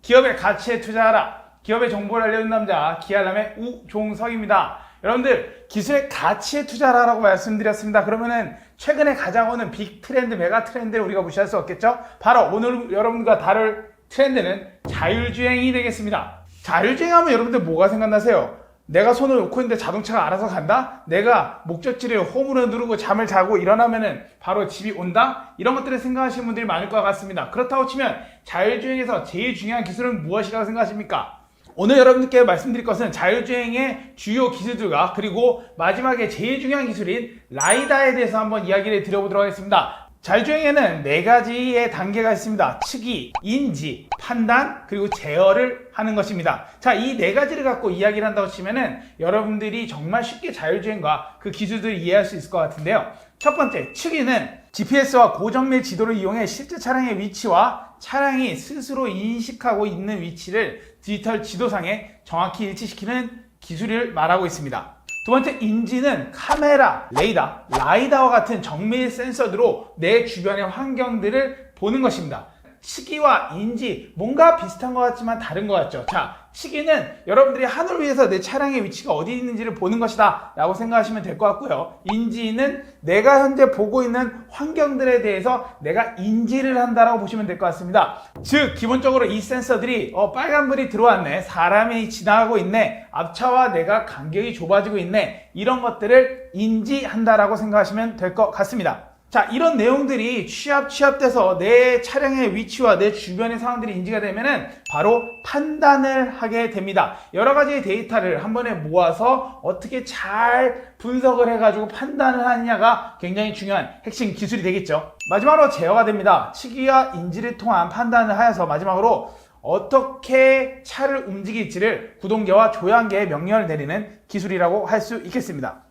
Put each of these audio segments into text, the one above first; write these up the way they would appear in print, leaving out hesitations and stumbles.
기업의 가치에 투자하라. 기업의 정보를 알려준 남자 기알람의 우종석입니다. 여러분들 기술의 가치에 투자하라고 말씀드렸습니다. 그러면은 최근에 가장 오는 빅 트렌드, 메가 트렌드를 우리가 무시할 수 없겠죠? 바로 오늘 여러분과 다룰 트렌드는 자율주행이 되겠습니다. 자율주행하면 여러분들 뭐가 생각나세요? 내가 손을 놓고 있는데 자동차가 알아서 간다? 내가 목적지를 홈으로 누르고 잠을 자고 일어나면은 바로 집이 온다? 이런 것들을 생각하시는 분들이 많을 것 같습니다. 그렇다고 치면 자율주행에서 제일 중요한 기술은 무엇이라고 생각하십니까? 오늘 여러분들께 말씀드릴 것은 자율주행의 주요 기술들과 그리고 마지막에 제일 중요한 기술인 라이다에 대해서 한번 이야기를 드려보도록 하겠습니다. 자율주행에는 4가지의 단계가 있습니다. 측이, 인지, 판단, 그리고 제어를 하는 것입니다. 자, 이 4가지를 갖고 이야기를 한다고 치면은 여러분들이 정말 쉽게 자율주행과 그 기술들을 이해할 수 있을 것 같은데요. 첫 번째, 측위는 GPS와 고정밀 지도를 이용해 실제 차량의 위치와 차량이 스스로 인식하고 있는 위치를 디지털 지도상에 정확히 일치시키는 기술을 말하고 있습니다. 두 번째, 인지는 카메라, 레이더, 라이다와 같은 정밀 센서로 내 주변의 환경들을 보는 것입니다. 시기와 인지, 뭔가 비슷한 것 같지만 다른 것 같죠? 자, 시기는 여러분들이 하늘 위에서 내 차량의 위치가 어디 있는지를 보는 것이다 라고 생각하시면 될 것 같고요. 인지는 내가 현재 보고 있는 환경들에 대해서 내가 인지를 한다라고 보시면 될 것 같습니다. 즉, 기본적으로 이 센서들이 빨간불이 들어왔네, 사람이 지나가고 있네, 앞차와 내가 간격이 좁아지고 있네, 이런 것들을 인지한다라고 생각하시면 될 것 같습니다. 자, 이런 내용들이 취합돼서 내 차량의 위치와 내 주변의 상황들이 인지가 되면은 바로 판단을 하게 됩니다. 여러 가지의 데이터를 한 번에 모아서 어떻게 잘 분석을 해가지고 판단을 하느냐가 굉장히 중요한 핵심 기술이 되겠죠. 마지막으로 제어가 됩니다. 측위와 인지를 통한 판단을 하여서 마지막으로 어떻게 차를 움직일지를 구동계와 조향계에 명령을 내리는 기술이라고 할 수 있겠습니다.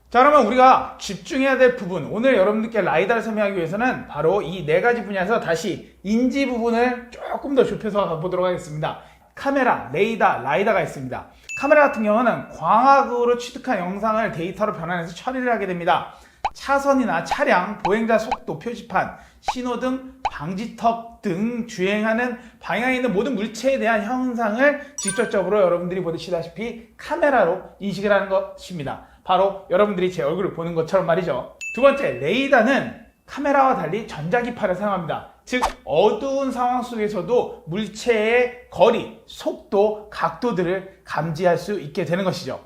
자, 그러면 우리가 집중해야 될 부분, 오늘 여러분들께 라이다를 설명하기 위해서는 바로 이 4가지 분야에서 다시 인지 부분을 조금 더 좁혀서 가보도록 하겠습니다. 카메라, 레이더, 라이다가 있습니다. 카메라 같은 경우는 광학으로 취득한 영상을 데이터로 변환해서 처리를 하게 됩니다. 차선이나 차량, 보행자 속도 표지판, 신호등, 방지턱 등 주행하는 방향에 있는 모든 물체에 대한 현상을 직접적으로 여러분들이 보시다시피 카메라로 인식을 하는 것입니다. 바로 여러분들이 제 얼굴을 보는 것처럼 말이죠. 두 번째, 레이더는 카메라와 달리 전자기파를 사용합니다. 즉, 어두운 상황 속에서도 물체의 거리, 속도, 각도들을 감지할 수 있게 되는 것이죠.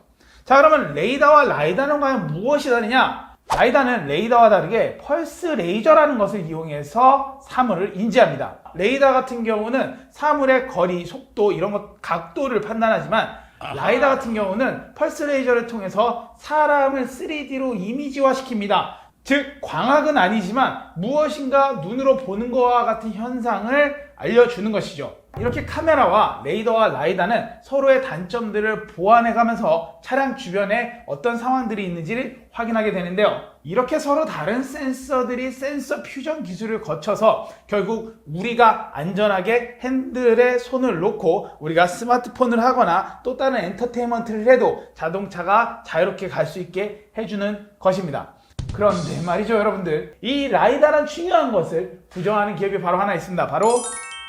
자, 그러면 레이더와 라이다는 과연 무엇이 다르냐? 라이다는 레이더와 다르게 펄스 레이저라는 것을 이용해서 사물을 인지합니다. 레이더 같은 경우는 사물의 거리, 속도, 이런 것, 각도를 판단하지만 라이더 같은 경우는 펄스 레이저를 통해서 사람을 3D로 이미지화 시킵니다. 즉, 광학은 아니지만 무엇인가 눈으로 보는 것과 같은 현상을 알려주는 것이죠. 이렇게 카메라와 레이더와 라이다는 서로의 단점들을 보완해가면서 차량 주변에 어떤 상황들이 있는지를 확인하게 되는데요. 이렇게 서로 다른 센서들이 센서 퓨전 기술을 거쳐서 결국 우리가 안전하게 핸들에 손을 놓고 우리가 스마트폰을 하거나 또 다른 엔터테인먼트를 해도 자동차가 자유롭게 갈 수 있게 해주는 것입니다. 그런데 말이죠, 여러분들, 이 라이다란 중요한 것을 부정하는 기업이 바로 하나 있습니다. 바로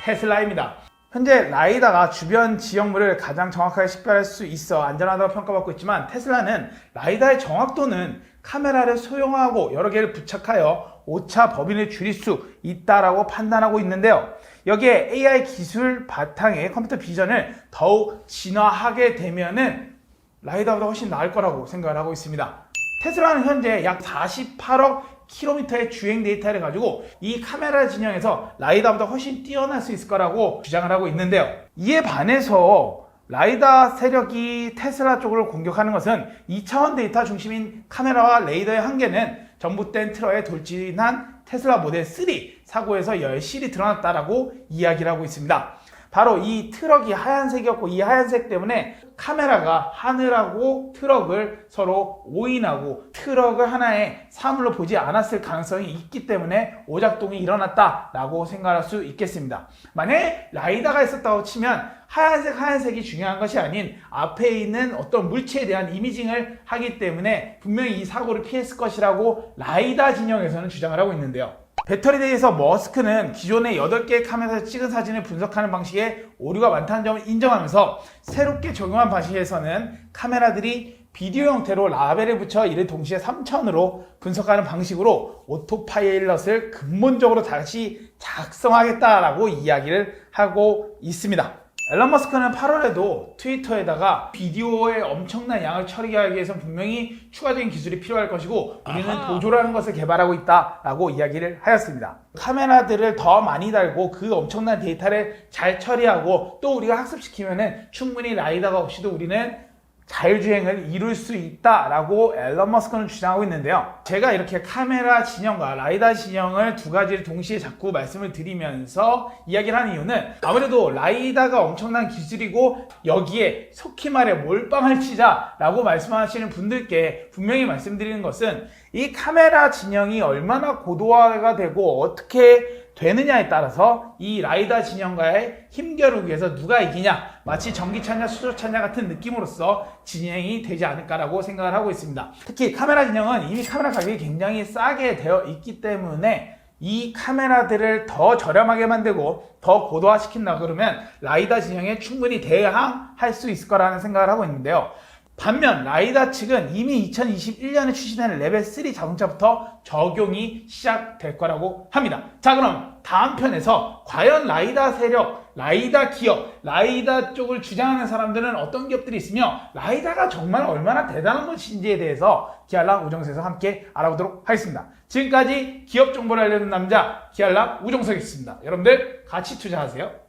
테슬라입니다. 현재 라이다가 주변 지형물을 가장 정확하게 식별할 수 있어 안전하다고 평가받고 있지만, 테슬라는 라이다의 정확도는 카메라를 소형화하고 여러 개를 부착하여 오차 범위를 줄일 수 있다라고 판단하고 있는데요. 여기에 AI 기술 바탕에 컴퓨터 비전을 더욱 진화하게 되면은 라이다보다 훨씬 나을 거라고 생각을 하고 있습니다. 테슬라는 현재 약 48억 킬로미터의 주행 데이터를 가지고 이 카메라 진영에서 라이다보다 훨씬 뛰어날 수 있을 거라고 주장을 하고 있는데요. 이에 반해서 라이다 세력이 테슬라 쪽을 공격하는 것은 2차원 데이터 중심인 카메라와 레이더의 한계는 전봇된 트럭에 돌진한 테슬라 모델 3 사고에서 여실히 드러났다라고 이야기를 하고 있습니다. 바로 이 트럭이 하얀색이었고, 이 하얀색 때문에 카메라가 하늘하고 트럭을 서로 오인하고 트럭을 하나의 사물로 보지 않았을 가능성이 있기 때문에 오작동이 일어났다라고 생각할 수 있겠습니다. 만약에 라이다가 있었다고 치면 하얀색이 중요한 것이 아닌 앞에 있는 어떤 물체에 대한 이미징을 하기 때문에 분명히 이 사고를 피했을 것이라고 라이다 진영에서는 주장을 하고 있는데요. 배터리에 대해서 머스크는 기존의 8개의 카메라에서 찍은 사진을 분석하는 방식에 오류가 많다는 점을 인정하면서 새롭게 적용한 방식에서는 카메라들이 비디오 형태로 라벨을 붙여 이를 동시에 3차원으로 분석하는 방식으로 오토파일럿을 근본적으로 다시 작성하겠다라고 이야기를 하고 있습니다. 앨런 머스크는 8월에도 트위터에다가 비디오의 엄청난 양을 처리하기 위해서는 분명히 추가적인 기술이 필요할 것이고 우리는 보조라는 것을 개발하고 있다라고 이야기를 하였습니다. 카메라들을 더 많이 달고 그 엄청난 데이터를 잘 처리하고 또 우리가 학습시키면은 충분히 라이다가 없이도 우리는 자율주행을 이룰 수 있다라고 앨런 머스크는 주장하고 있는데요. 제가 이렇게 카메라 진영과 라이다 진영을 두 가지를 동시에 자꾸 말씀을 드리면서 이야기를 하는 이유는 아무래도 라이다가 엄청난 기술이고 여기에 속히 말해 몰빵을 치자라고 말씀하시는 분들께 분명히 말씀드리는 것은 이 카메라 진영이 얼마나 고도화가 되고 어떻게 되느냐에 따라서 이 라이다 진영과의 힘겨루기에서 누가 이기냐, 마치 전기차냐 수소차냐 같은 느낌으로서 진행이 되지 않을까라고 생각을 하고 있습니다. 특히 카메라 진영은 이미 카메라 가격이 굉장히 싸게 되어 있기 때문에 이 카메라들을 더 저렴하게 만들고 더 고도화시킨다 그러면 라이다 진영에 충분히 대항할 수 있을 거라는 생각을 하고 있는데요. 반면 라이다 측은 이미 2021년에 출시되는 레벨 3 자동차부터 적용이 시작될 거라고 합니다. 자, 그럼 다음 편에서 과연 라이다 세력, 라이다 기업, 라이다 쪽을 주장하는 사람들은 어떤 기업들이 있으며 라이다가 정말 얼마나 대단한 것인지에 대해서 기알람 우정석에서 함께 알아보도록 하겠습니다. 지금까지 기업 정보를 알려주는 남자 기알람 우정석이었습니다. 여러분들 같이 투자하세요.